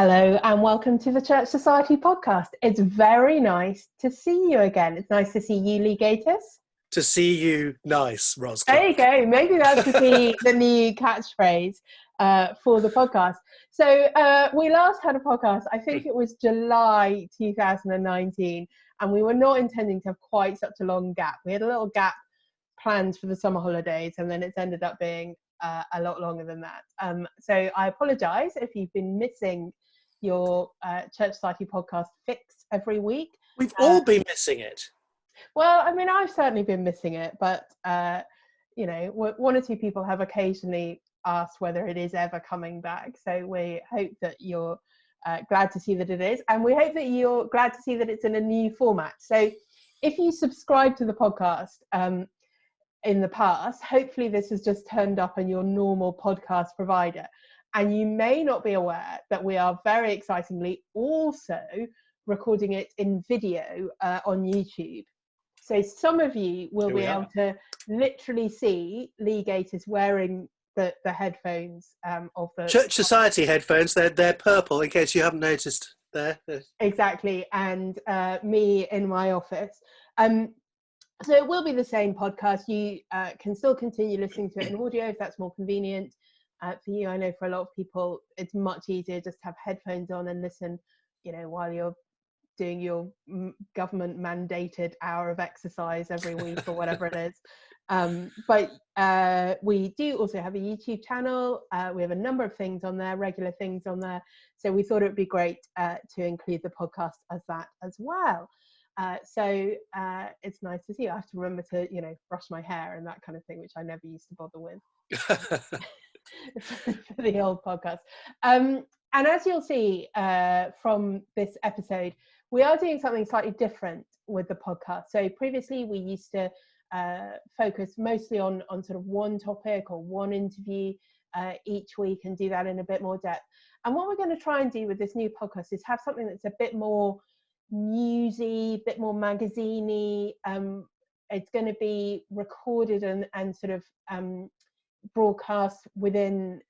Hello and welcome to the Church Society podcast. It's very nice to see you again. It's nice to see you, Lee Gatiss. To see you nice, Ros. There you Clarke. go. Maybe that should be the new catchphrase for the podcast. So we last had a podcast, I think it was July 2019, and we were not intending to have quite such a long gap. We had a little gap planned for the summer holidays, and then it's ended up being a lot longer than that. So I apologise if you've been missing your Church Society podcast fix every week. We've all been missing it. Well, I mean, I've certainly been missing it, but one or two people have occasionally asked whether it is ever coming back. So we hope that you're glad to see that it is, and we hope that you're glad to see that it's in a new format. So if you subscribe to the podcast in the past, hopefully this has just turned up on your normal podcast provider. And you may not be aware that we are very excitingly also recording it in video on YouTube. So some of you will be able to literally see Lee Gatiss wearing the headphones of the Church Society headphones. They're purple, in case you haven't noticed. There. Exactly, and me in my office. So it will be the same podcast. You can still continue listening to it in audio if that's more convenient for you. I know for a lot of people it's much easier just to have headphones on and listen, while you're doing your government mandated hour of exercise every week or whatever it is. But we do also have a YouTube channel. We have a number of things on there, regular things on there. So we thought it would be great to include the podcast as that as well. So it's nice to see you. I have to remember to, brush my hair and that kind of thing, which I never used to bother with for the old podcast. And as you'll see from this episode, we are doing something slightly different with the podcast. So previously we used to focus mostly on sort of one topic or one interview each week and do that in a bit more depth. And what we're going to try and do with this new podcast is have something that's a bit more newsy, a bit more magazine-y. It's going to be recorded and sort of broadcast within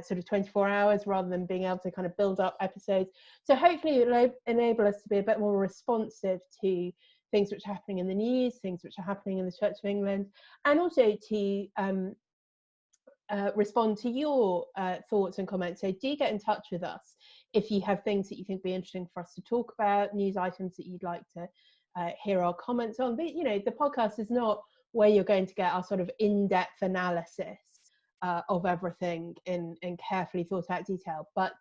sort of 24 hours rather than being able to kind of build up episodes. So hopefully it'll enable us to be a bit more responsive to things which are happening in the news, things which are happening in the Church of England, and also to respond to your thoughts and comments. So do get in touch with us if you have things that you think would be interesting for us to talk about, news items that you'd like to hear our comments on. But, the podcast is not where you're going to get our sort of in-depth analysis of everything in carefully thought out detail. But,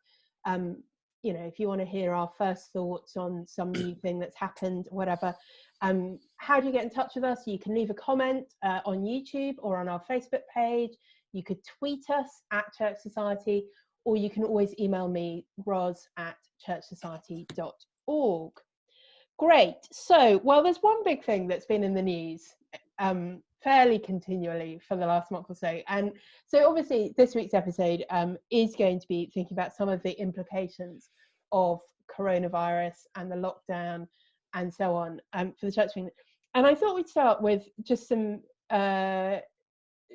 if you want to hear our first thoughts on some new thing that's happened, whatever, how do you get in touch with us? You can leave a comment on YouTube or on our Facebook page. You could tweet us at Church Society, or you can always email me, ros@churchsociety.org. Great. So, well, there's one big thing that's been in the news fairly continually for the last month or so. And so obviously this week's episode is going to be thinking about some of the implications of coronavirus and the lockdown and so on for the Church of England. And I thought we'd start with just some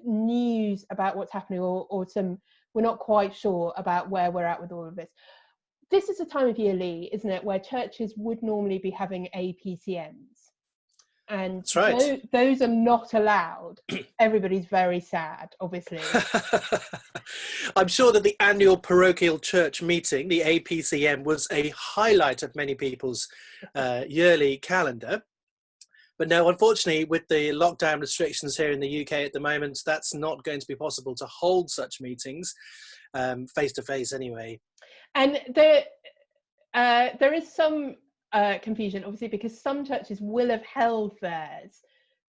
news about what's happening or some, we're not quite sure about where we're at with all of this. This is a time of year, Lee, isn't it, where churches would normally be having APCMs. And that's right. Those are not allowed. Everybody's very sad, obviously. I'm sure that the annual parochial church meeting, the APCM, was a highlight of many people's yearly calendar. But no, unfortunately, with the lockdown restrictions here in the UK at the moment, that's not going to be possible to hold such meetings face-to-face anyway. And there is some confusion, obviously, because some churches will have held theirs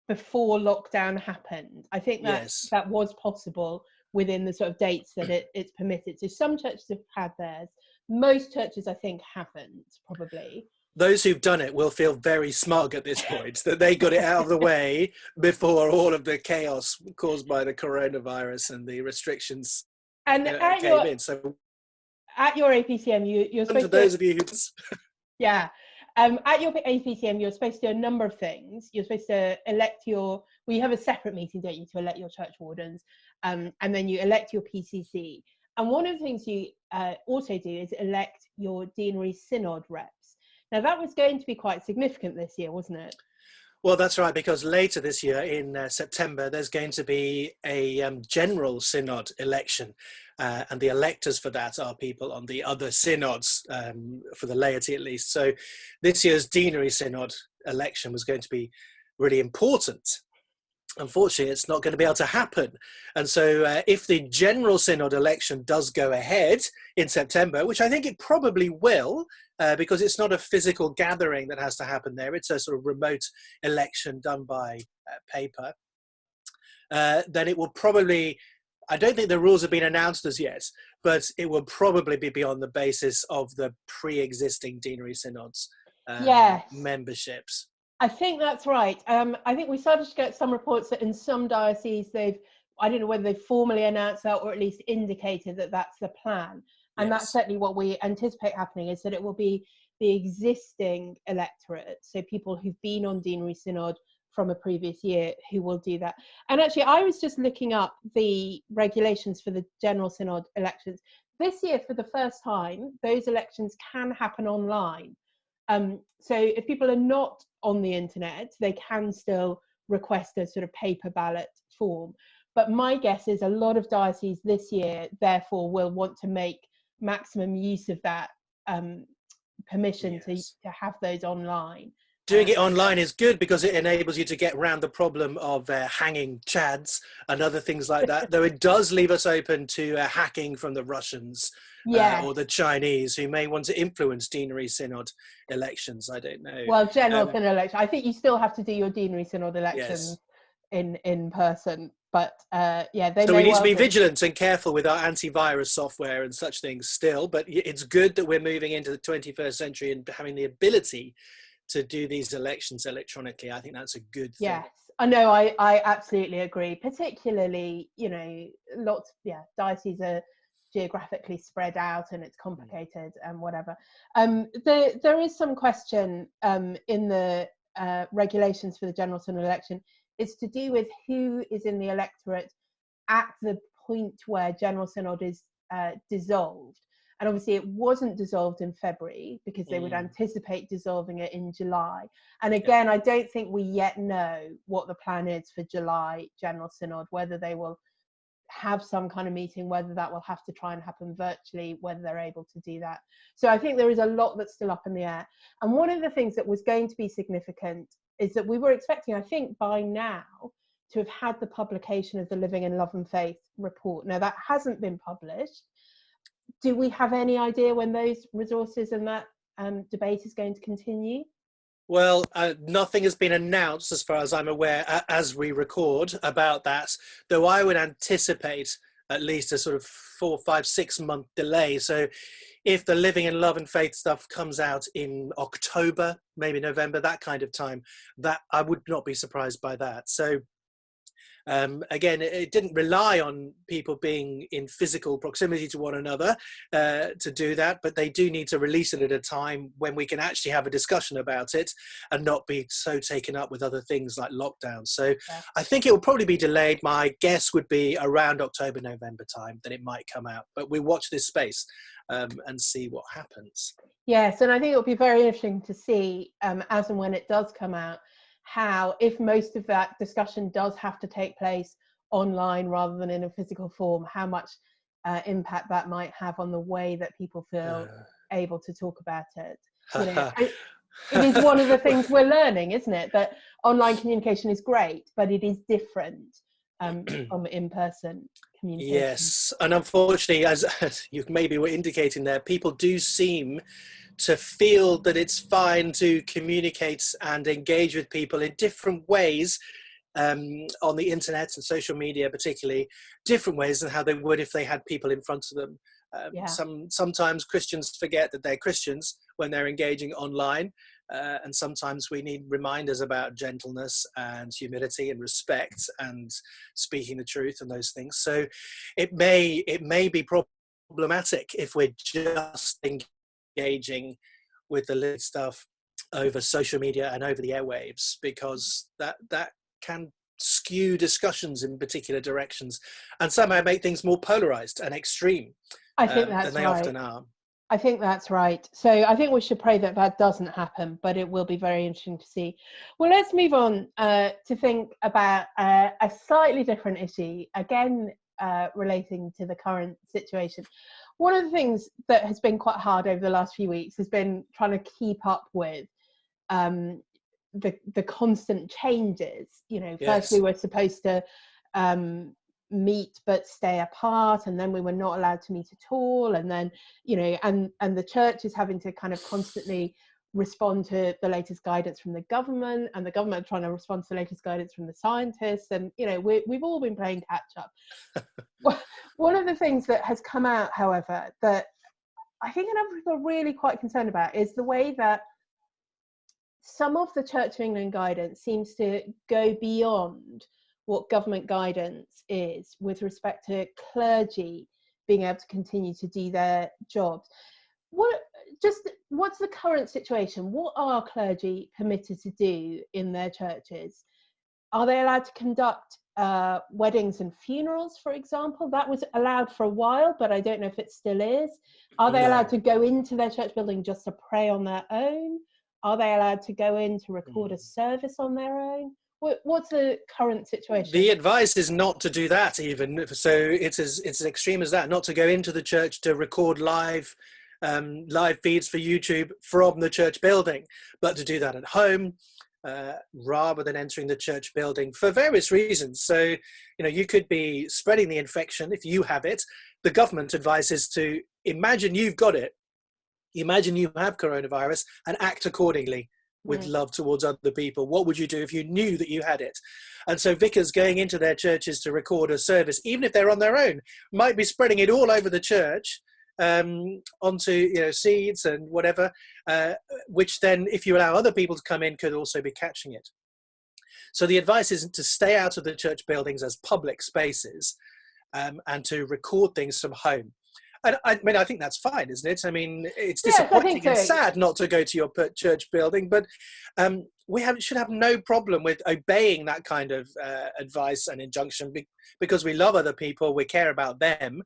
before lockdown happened. I think that was possible within the sort of dates that it's permitted. So some churches have had theirs. Most churches, I think, haven't, probably. Those who've done it will feel very smug at this point that they got it out of the way before all of the chaos caused by the coronavirus and the restrictions came in. So at your APCM, you're supposed to... those of you who... Yeah. At your APCM, you're supposed to do a number of things. You're supposed to elect you have a separate meeting, don't you, to elect your church wardens. And then you elect your PCC. And one of the things you also do is elect your deanery synod reps. Now, that was going to be quite significant this year, wasn't it? Well, that's right, because later this year in September, there's going to be a general synod election. And the electors for that are people on the other synods, for the laity at least. So this year's deanery synod election was going to be really important. Unfortunately, it's not going to be able to happen. And so if the general synod election does go ahead in September, which I think it probably will, because it's not a physical gathering that has to happen there, it's a sort of remote election done by paper, then it will probably, I don't think the rules have been announced as yet, but it will probably be on the basis of the pre-existing deanery synods Yes. memberships. I think that's right. I think we started to get some reports that in some dioceses I don't know whether they've formally announced that or at least indicated that that's the plan. And Yes. that's certainly what we anticipate happening, is that it will be the existing electorate, so people who've been on deanery synod from a previous year, who will do that. And actually, I was just looking up the regulations for the general synod elections. This year, for the first time, those elections can happen online. So if people are not on the internet, they can still request a sort of paper ballot form. But my guess is a lot of dioceses this year, therefore, will want to make maximum use of that permission Yes. to have those online. Doing it online is good because it enables you to get around the problem of hanging chads and other things like that, though it does leave us open to hacking from the Russians or the Chinese, who may want to influence deanery synod elections. I don't know. Well, general synod election, I think you still have to do your deanery synod elections in person, but so we need to be vigilant and careful with our antivirus software and such things still, but it's good that we're moving into the 21st century and having the ability to do these elections electronically. I think that's a good thing. Yes, I know. I absolutely agree. Particularly, dioceses are geographically spread out and it's complicated and whatever. There is some question in the regulations for the general synod election. It's to do with who is in the electorate at the point where general synod is dissolved. And obviously it wasn't dissolved in February because they would anticipate dissolving it in July. And again, I don't think we yet know what the plan is for July General Synod, whether they will have some kind of meeting, whether that will have to try and happen virtually, whether they're able to do that. So I think there is a lot that's still up in the air. And one of the things that was going to be significant is that we were expecting, I think by now, to have had the publication of the Living in Love and Faith report. Now that hasn't been published. Do we have any idea when those resources and that debate is going to continue? Well, nothing has been announced as far as I'm aware as we record about that, though I would anticipate at least a sort of 4, 5, 6 month delay. So if the Living in Love and Faith stuff comes out in October, maybe November, that kind of time, that I would not be surprised by that. So again, it didn't rely on people being in physical proximity to one another to do that, but they do need to release it at a time when we can actually have a discussion about it and not be so taken up with other things like lockdown. So I think it will probably be delayed. My guess would be around October, November time that it might come out, but we watch this space and see what happens. Yes, and I think it'll be very interesting to see as and when it does come out, how, if most of that discussion does have to take place online rather than in a physical form, how much impact that might have on the way that people feel able to talk about it. It is one of the things we're learning, isn't it? That online communication is great, but it is different from in-person communication. Yes, and unfortunately, as you maybe were indicating there, people do seem to feel that it's fine to communicate and engage with people in different ways on the internet and social media, particularly different ways than how they would if they had people in front of them. Sometimes Christians forget that they're Christians when they're engaging online, and sometimes we need reminders about gentleness and humility and respect and speaking the truth and those things. So it may be problematic if we're just engaging with the lit stuff over social media and over the airwaves, because that can skew discussions in particular directions and somehow make things more polarized and extreme I think that's than they right. often are. I think that's right. So I think we should pray that that doesn't happen, but it will be very interesting to see. Well, let's move on to think about a slightly different issue, again, relating to the current situation. One of the things that has been quite hard over the last few weeks has been trying to keep up with the constant changes. You know, Yes. first we were supposed to meet but stay apart, and then we were not allowed to meet at all, and then, you know, and the church is having to kind of constantly respond to the latest guidance from the government, and the government trying to respond to the latest guidance from the scientists, and, you know, we've all been playing catch up. One of the things that has come out, however, that I think a number of people are really quite concerned about is the way that some of the Church of England guidance seems to go beyond what government guidance is with respect to clergy being able to continue to do their jobs. What's the current situation? What are clergy permitted to do in their churches? Are they allowed to conduct weddings and funerals, for example? That was allowed for a while, but I don't know if it still is. Are they allowed to go into their church building just to pray on their own? Are they allowed to go in to record a service on their own? What's the current situation? The advice is not to do that even. So it's as extreme as that, not to go into the church to record live feeds for YouTube from the church building, but to do that at home rather than entering the church building for various reasons. So, you know, you could be spreading the infection if you have it. The government advice is to imagine you've got it. Imagine you have coronavirus and act accordingly with love towards other people. What would you do if you knew that you had it? And so vicars going into their churches to record a service, even if they're on their own, might be spreading it all over the church onto, you know, seeds and whatever, which then, if you allow other people to come in, could also be catching it. So the advice is to stay out of the church buildings as public spaces and to record things from home. And I mean, I think that's fine, isn't it? I mean, it's disappointing and sad not to go to your church building, but we should have no problem with obeying that kind of advice and injunction because we love other people, we care about them,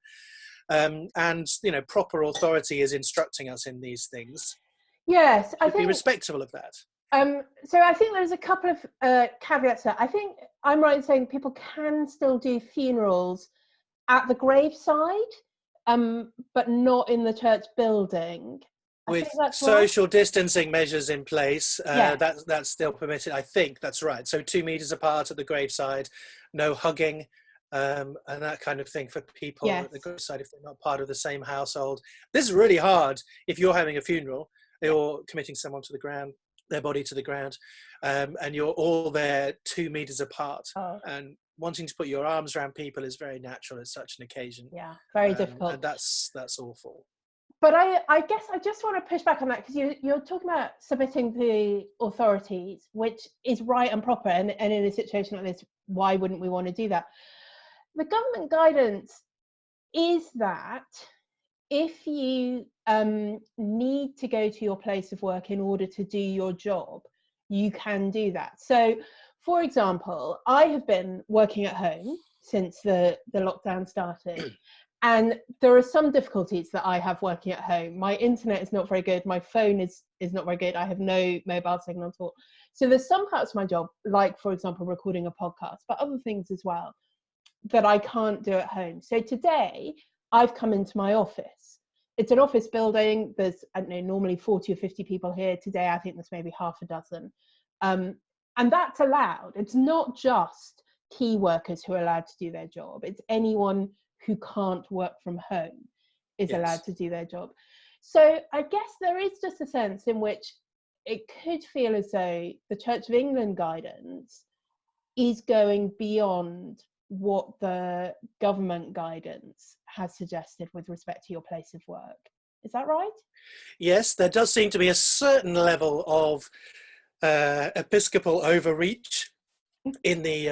and, you know, proper authority is instructing us in these things. Yes, I think be respectful of that. So I think there's a couple of caveats there. I think I'm right in saying people can still do funerals at the graveside, but not in the church building. With social distancing measures in place, that's still permitted. I think that's right. So 2 meters apart at the graveside, no hugging, and that kind of thing for people at the graveside if they're not part of the same household. This is really hard if you're having a funeral, you're committing someone to the ground, their body to the ground, and you're all there 2 meters apart. And wanting to put your arms around people is very natural at such an occasion. Yeah, very difficult. And that's awful. But I guess I just want to push back on that, because you're talking about submitting to the authorities, which is right and proper. And in a situation like this, why wouldn't we want to do that? The government guidance is that if you need to go to your place of work in order to do your job, you can do that. So, for example, I have been working at home since the lockdown started, and there are some difficulties that I have working at home. My internet is not very good. My phone is not very good. I have no mobile signal at all. So there's some parts of my job, like, for example, recording a podcast, but other things as well, that I can't do at home. So today I've come into my office. It's an office building. There's, I don't know, normally 40 or 50 people here. Today I think there's maybe half a dozen. And that's allowed. It's not just key workers who are allowed to do their job. It's anyone who can't work from home is allowed to do their job. So I guess there is just a sense in which it could feel as though the Church of England guidance is going beyond what the government guidance has suggested with respect to your place of work. Is that right? Yes, there does seem to be a certain level of Episcopal overreach in the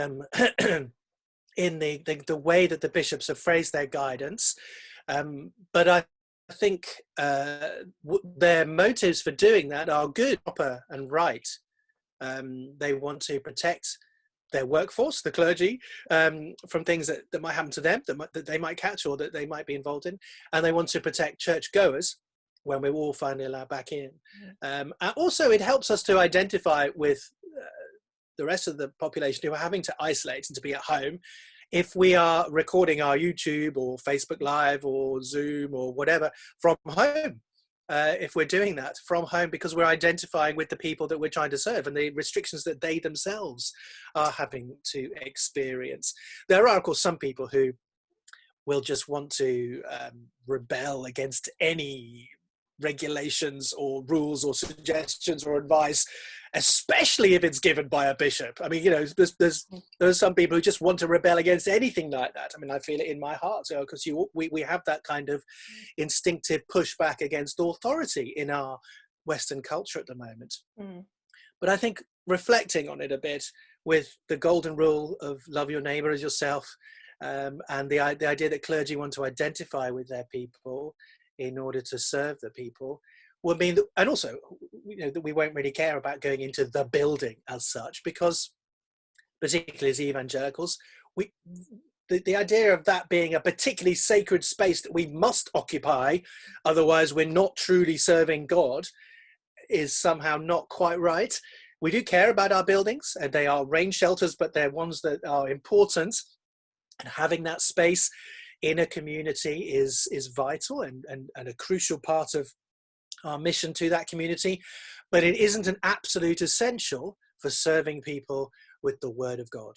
in the way that the bishops have phrased their guidance, but I think their motives for doing that are good, proper, and right. They want to protect their workforce, the clergy, from things that might happen to them, that they might catch or that they might be involved in. And they want to protect churchgoers when we're all finally allowed back in. And also, it helps us to identify with the rest of the population who are having to isolate and to be at home. If we are recording our YouTube or Facebook Live or Zoom or whatever from home, if we're doing that from home, because we're identifying with the people that we're trying to serve and the restrictions that they themselves are having to experience. There are, of course, some people who will just want to rebel against any regulations or rules or suggestions or advice, especially if it's given by a bishop. I mean, there's some people who just want to rebel against anything like that. I mean, I feel it in my heart, so because we have that kind of instinctive pushback against authority in our Western culture at the moment. But I think reflecting on it a bit with the golden rule of love your neighbor as yourself, and the idea that clergy want to identify with their people in order to serve the people, will mean that, and also, that we won't really care about going into the building as such, because particularly as evangelicals, the idea of that being a particularly sacred space that we must occupy, otherwise we're not truly serving God, is somehow not quite right. We do care about our buildings, and they are rain shelters, but they're ones that are important, and having that space in a community is vital and a crucial part of our mission to that community. But it isn't an absolute essential for serving people with the word of God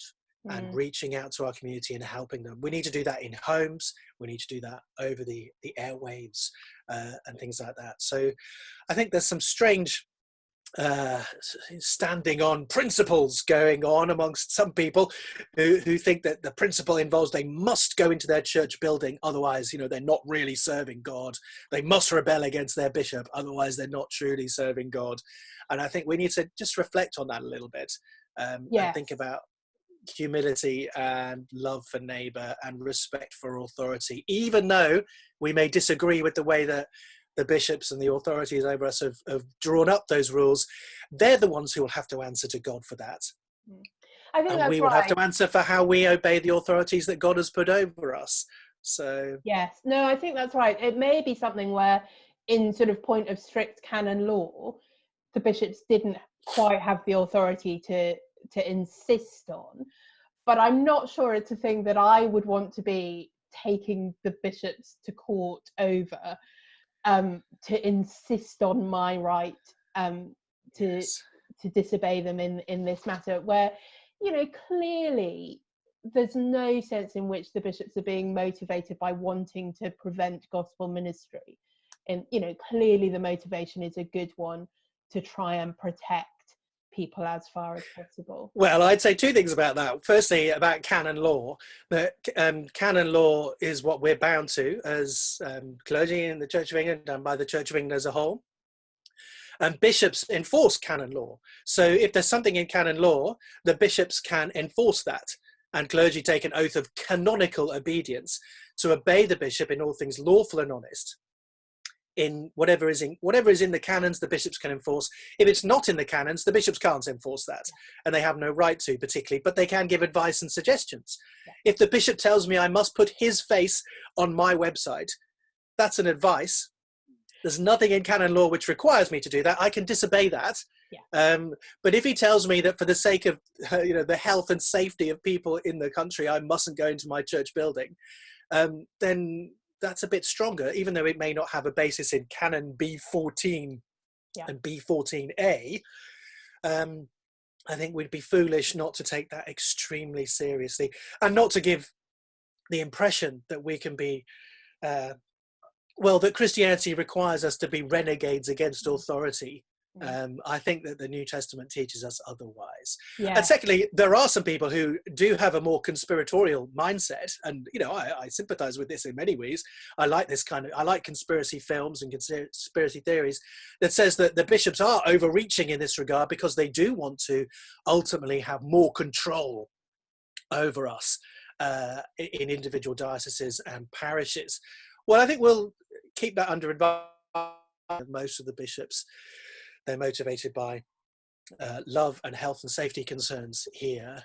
and reaching out to our community and helping them. We need to do that in homes. We need to do that over the airwaves and things like that. So I think there's some strange standing on principles going on amongst some people who think that the principle involves they must go into their church building, otherwise they're not really serving God. They must rebel against their bishop, otherwise they're not truly serving God. And I think we need to just reflect on that a little bit, and think about humility and love for neighbor and respect for authority, even though we may disagree with the way that the bishops and the authorities over us have drawn up those rules. They're the ones who will have to answer to God for that. I think and we will have to answer for how we obey the authorities that God has put over us. So yes, no, I think that's right. It may be something where, in sort of point of strict canon law, the bishops didn't quite have the authority to insist on, but I'm not sure it's a thing that I would want to be taking the bishops to court over. To insist on my right to disobey them in this matter, where clearly there's no sense in which the bishops are being motivated by wanting to prevent gospel ministry, and clearly the motivation is a good one, to try and protect people as far as possible. Well, I'd say two things about that. Firstly, about canon law, that canon law is what we're bound to as clergy in the Church of England and by the Church of England as a whole. And bishops enforce canon law. So if there's something in canon law, the bishops can enforce that. And clergy take an oath of canonical obedience to obey the bishop in all things lawful and honest. In whatever is in the canons, the bishops can enforce. If it's not in the canons, the bishops can't enforce that, and they have no right to, particularly, but they can give advice and suggestions. If the bishop tells me I must put his face on my website, that's an advice. There's nothing in canon law which requires me to do that. I can disobey that. But if he tells me that for the sake of the health and safety of people in the country, I mustn't go into my church building, then that's a bit stronger, even though it may not have a basis in canon B14 and B14A. I think we'd be foolish not to take that extremely seriously, and not to give the impression that we can be, that Christianity requires us to be renegades against authority. I think that the New Testament teaches us otherwise. And secondly, there are some people who do have a more conspiratorial mindset, and I sympathize with this in many ways. I like conspiracy films and conspiracy theories that says that the bishops are overreaching in this regard because they do want to ultimately have more control over us in individual dioceses and parishes. Well, I think we'll keep that under advice. Most of the bishops, they're motivated by love and health and safety concerns here.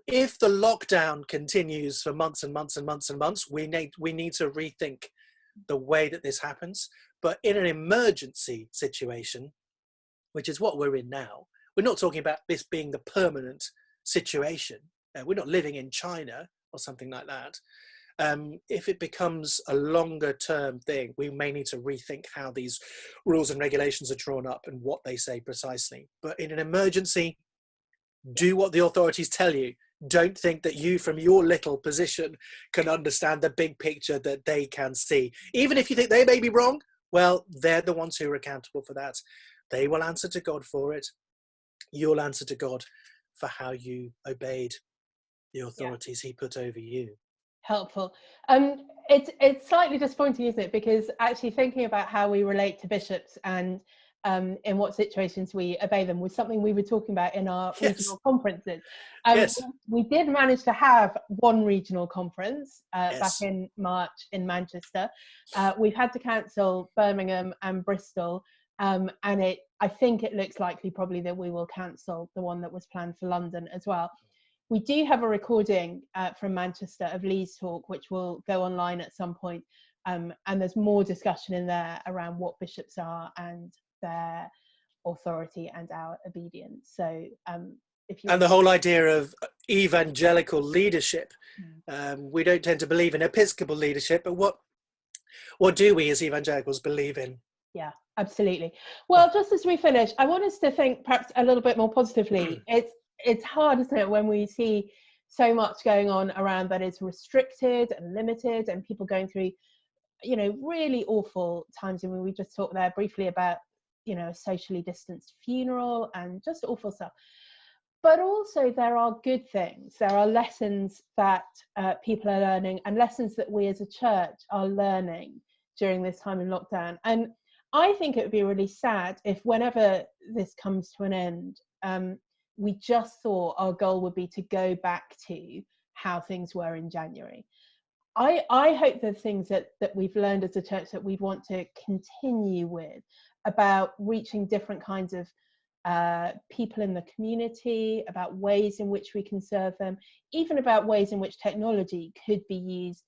If the lockdown continues for months and months and months and months, we need to rethink the way that this happens. But in an emergency situation, which is what we're in now, we're not talking about this being the permanent situation. We're not living in China or something like that. If it becomes a longer term thing, we may need to rethink how these rules and regulations are drawn up and what they say precisely. But in an emergency, do what the authorities tell you. Don't think that you, from your little position, can understand the big picture that they can see. Even if you think they may be wrong, well, they're the ones who are accountable for that. They will answer to God for it. You'll answer to God for how you obeyed the authorities he put over you. Helpful. It's slightly disappointing, isn't it? Because actually thinking about how we relate to bishops and in what situations we obey them was something we were talking about in our regional conferences. We did manage to have one regional conference back in March in Manchester. We've had to cancel Birmingham and Bristol, and I think it looks likely probably that we will cancel the one that was planned for London as well. We do have a recording from Manchester of Lee's talk, which will go online at some point. And there's more discussion in there around what bishops are and their authority and our obedience. So if you... And the whole idea of evangelical leadership. We don't tend to believe in episcopal leadership, but what do we as evangelicals believe in? Yeah, absolutely. Well, just as we finish, I want us to think perhaps a little bit more positively. It's hard, isn't it, when we see so much going on around that is restricted and limited, and people going through, really awful times. I mean, we just talked there briefly about, a socially distanced funeral and just awful stuff. But also there are good things. There are lessons that people are learning, and lessons that we as a church are learning during this time in lockdown. And I think it would be really sad if whenever this comes to an end, we just thought our goal would be to go back to how things were in January. I hope the things that we've learned as a church that we want to continue with about reaching different kinds of people in the community, about ways in which we can serve them, even about ways in which technology could be used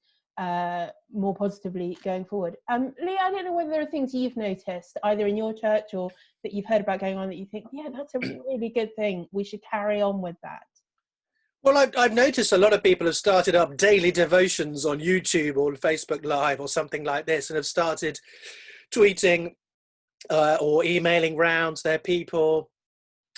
more positively going forward. Lee, I don't know whether there are things you've noticed either in your church or that you've heard about going on that you think, yeah, that's a really good thing. We should carry on with that. Well, I've noticed a lot of people have started up daily devotions on YouTube or Facebook Live or something like this, and have started tweeting or emailing round their people,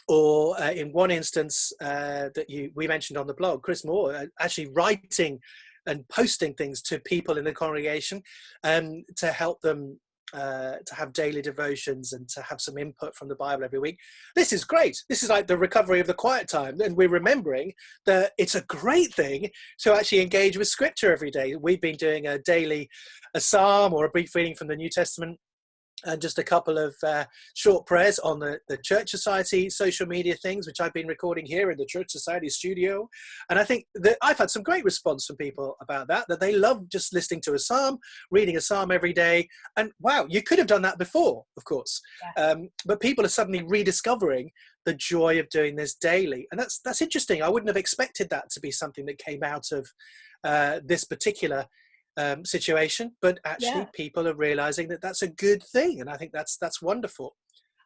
or in one instance that we mentioned on the blog, Chris Moore actually writing and posting things to people in the congregation to help them to have daily devotions and to have some input from the Bible every week. This is great. This is like the recovery of the quiet time. And we're remembering that it's a great thing to actually engage with scripture every day. We've been doing a psalm or a brief reading from the New Testament, and just a couple of short prayers on the Church Society social media things, which I've been recording here in the Church Society studio. And I think that I've had some great response from people about that they love just listening to a psalm, reading a psalm every day. And wow, you could have done that before, of course. Yeah. But people are suddenly rediscovering the joy of doing this daily. And that's interesting. I wouldn't have expected that to be something that came out of this particular situation, but actually people are realizing that that's a good thing, and I think that's wonderful.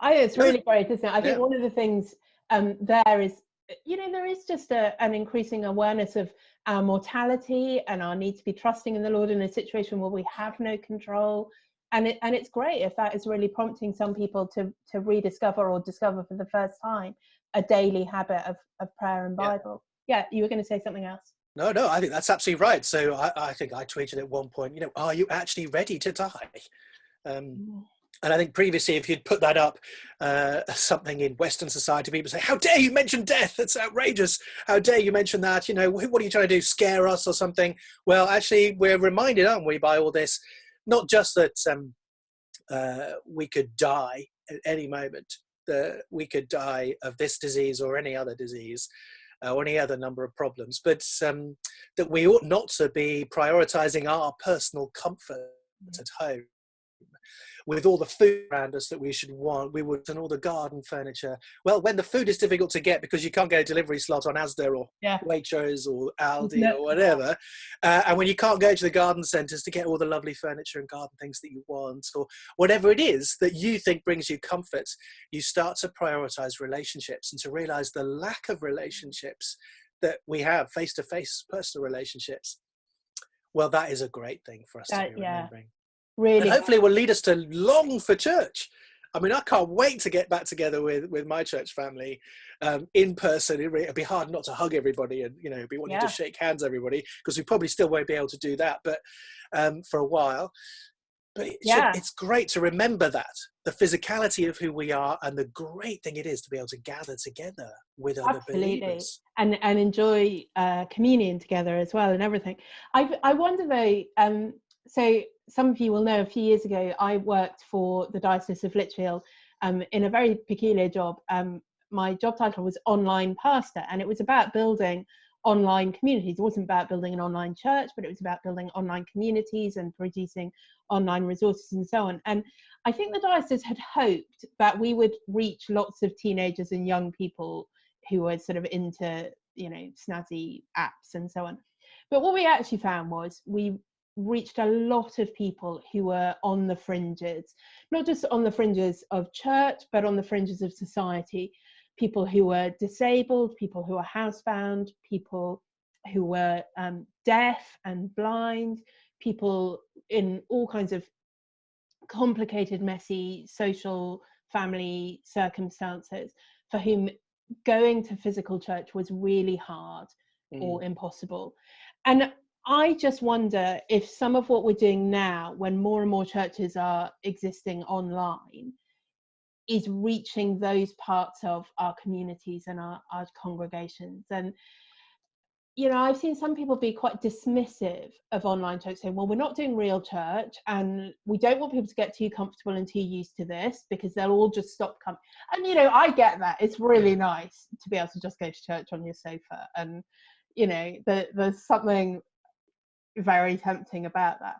I think it's really great, isn't it? I think one of the things there is, there is just an increasing awareness of our mortality and our need to be trusting in the Lord in a situation where we have no control, and it's great if that is really prompting some people to rediscover or discover for the first time a daily habit of prayer and Bible. Yeah, you were going to say something else. No, I think that's absolutely right. So I think I tweeted at one point, are you actually ready to die? And I think previously, if you'd put that up, something in Western society, people say, how dare you mention death? That's outrageous. How dare you mention that? What are you trying to do? Scare us or something? Well, actually, we're reminded, aren't we, by all this, not just that we could die at any moment, that we could die of this disease or any other disease, or any other number of problems, but that we ought not to be prioritizing our personal comfort at home. with all the food around us that we should want, and all the garden furniture. Well, when the food is difficult to get because you can't get a delivery slot on Asda or Waitrose or Aldi or whatever, and when you can't go to the garden centres to get all the lovely furniture and garden things that you want, or whatever it is that you think brings you comfort, you start to prioritise relationships and to realise the lack of relationships that we have, face-to-face personal relationships. Well, that is a great thing for us to be remembering. Really, and hopefully it will lead us to long for church. I mean, I can't wait to get back together with my church family in person. It'd be hard not to hug everybody and, you know, be wanting to shake hands everybody, because we probably still won't be able to do that, but for a while. But it's great to remember that, the physicality of who we are, and the great thing it is to be able to gather together with other believers. And enjoy communion together as well and everything. I wonder though, so some of you will know, a few years ago, I worked for the Diocese of Lichfield in a very peculiar job. My job title was online pastor, and it was about building online communities. It wasn't about building an online church, but it was about building online communities and producing online resources and so on. And I think the diocese had hoped that we would reach lots of teenagers and young people who were sort of into, you know, snazzy apps and so on. But what we actually found was we reached a lot of people who were on the fringes, not just on the fringes of church, but on the fringes of society. People who were disabled, people who were housebound, people who were deaf and blind, people in all kinds of complicated, messy social family circumstances, for whom going to physical church was really hard or impossible. And I just wonder if some of what we're doing now, when more and more churches are existing online, is reaching those parts of our communities and our congregations. And, you know, I've seen some people be quite dismissive of online church, saying, well, we're not doing real church, and we don't want people to get too comfortable and too used to this, because they'll all just stop coming. And, you know, I get that. It's really nice to be able to just go to church on your sofa. And, you know, there's something very tempting about that.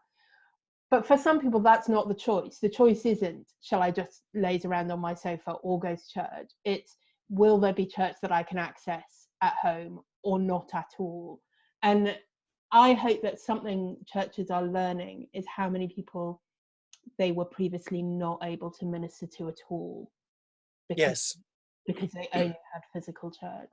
But for some people, that's not the choice. The choice isn't, shall I just laze around on my sofa or go to church? It's, will there be church that I can access at home or not at all? And I hope that something churches are learning is how many people they were previously not able to minister to at all. Because they only had physical church.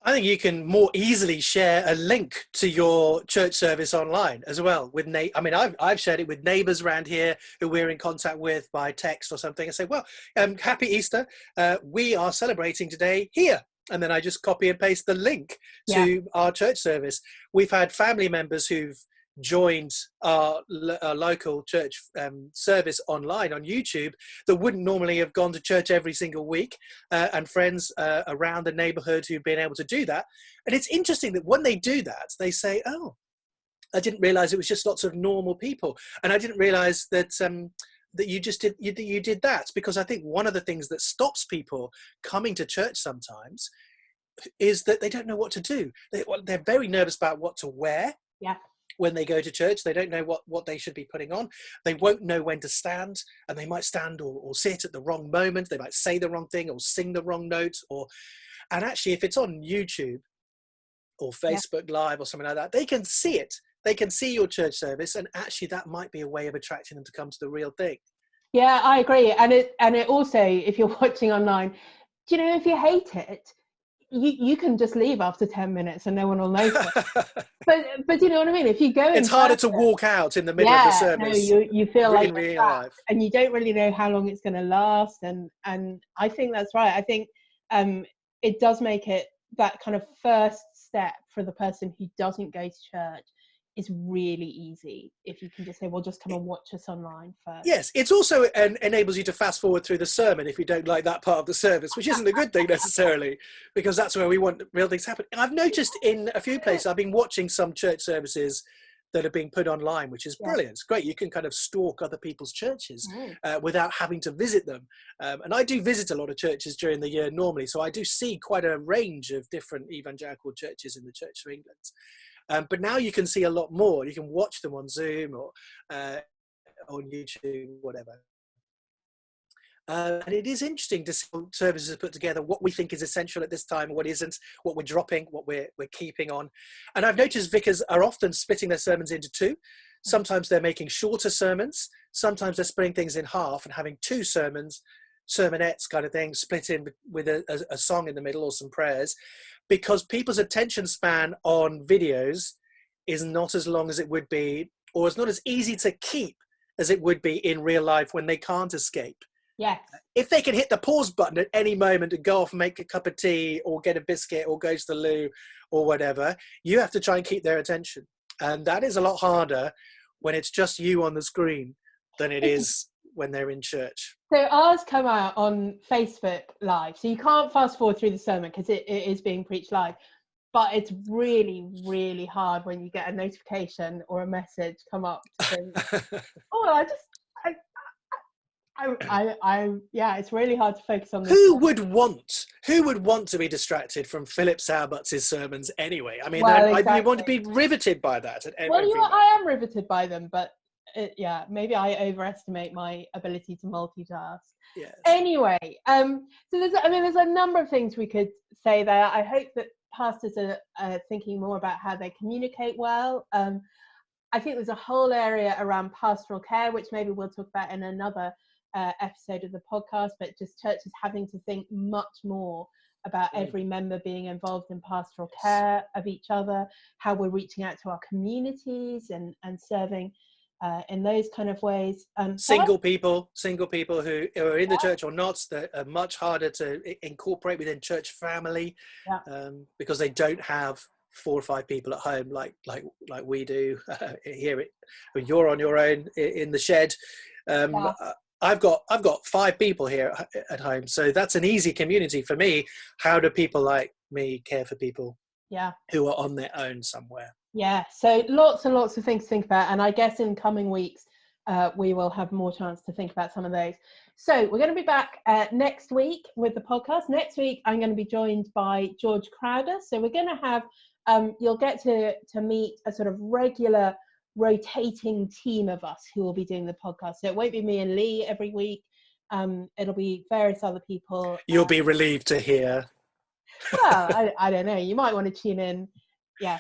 I think you can more easily share a link to your church service online as well. I've shared it with neighbours around here who we're in contact with by text or something, and say, well, happy Easter. We are celebrating today here. And then I just copy and paste the link to our church service. We've had family members who've joined our local church service online on YouTube that wouldn't normally have gone to church every single week, and friends around the neighborhood who've been able to do that. And it's interesting that when they do that, they say, oh, I didn't realize it was just lots of normal people, and I didn't realize that that you did that. Because I think one of the things that stops people coming to church sometimes is that they don't know what to do. They're very nervous about what to wear. When they go to church, they don't know what they should be putting on. They won't know when to stand, and they might stand or sit at the wrong moment. They might say the wrong thing or sing the wrong note. And actually, if it's on YouTube or Facebook Live or something like that, they can see it. They can see your church service, and actually that might be a way of attracting them to come to the real thing. Yeah, I agree. And it also, if you're watching online, do you know, if you hate it, you can just leave after 10 minutes and no one will notice. but you know what I mean? If you go, it's harder to walk out in the middle of the service. No, you feel like in real life, and you don't really know how long it's going to last. And I think that's right. I think it does make it that kind of first step for the person who doesn't go to church is really easy, if you can just say, well, just come and watch us online first. Yes, it's also enables you to fast forward through the sermon if you don't like that part of the service, which isn't a good thing necessarily, because that's where we want real things to happen. I've noticed in a few places, I've been watching some church services that are being put online, which is brilliant. It's great. You can kind of stalk other people's churches without having to visit them. And I do visit a lot of churches during the year normally, so I do see quite a range of different evangelical churches in the Church of England. But now you can see a lot more. You can watch them on Zoom or on YouTube, whatever. And it is interesting to see how services are put together, what we think is essential at this time, what isn't, what we're dropping, what we're keeping on. And I've noticed vicars are often splitting their sermons into two. Sometimes they're making shorter sermons. Sometimes they're splitting things in half and having two sermons, sermonettes kind of thing, split in with a song in the middle or some prayers, because people's attention span on videos is not as long as it would be, or it's not as easy to keep as it would be in real life when they can't escape. Yes. If they can hit the pause button at any moment and go off and make a cup of tea or get a biscuit or go to the loo or whatever, you have to try and keep their attention. And that is a lot harder when it's just you on the screen than it is when they're in church. So ours come out on Facebook Live. So you can't fast forward through the sermon because it is being preached live. But it's really, really hard when you get a notification or a message come up to think, oh, yeah, it's really hard to focus on this. Who would want to be distracted from Philip Sauerbutz's sermons anyway? I mean, Well, exactly. I want to be riveted by that. I am riveted by them, but maybe I overestimate my ability to multitask. Yes. Anyway, so there's a number of things we could say there. I hope that pastors are thinking more about how they communicate well. I think there's a whole area around pastoral care, which maybe we'll talk about in another episode of the podcast, but just churches having to think much more about every member being involved in pastoral care of each other, how we're reaching out to our communities and serving in those kind of ways. Single people who are in the church or not, that are much harder to incorporate within church family, because they don't have 4 or 5 people at home like we do here. When you're on your own in the shed. I've got 5 people here at home, so that's an easy community for me. How do people like me care for people who are on their own somewhere? So lots and lots of things to think about, and I guess in coming weeks we will have more chance to think about some of those. So we're going to be back next week with the podcast. Next week I'm going to be joined by George Crowder, so we're going to have you'll get to meet a sort of regular rotating team of us who will be doing the podcast. So it won't be me and Lee every week. It'll be various other people. You'll be relieved to hear. Well, I don't know. You might want to tune in,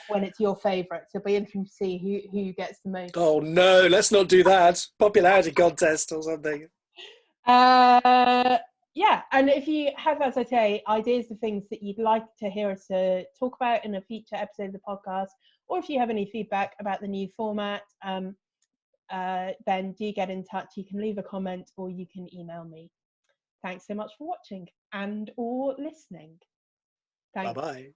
when it's your favourites. It'll be interesting to see who gets the most. Oh no, let's not do that. Popularity contest or something. And if you have, as I say, ideas of things that you'd like to hear us talk about in a future episode of the podcast, or if you have any feedback about the new format, then do get in touch. You can leave a comment or you can email me. Thanks so much for watching and or listening. Thanks. Bye-bye.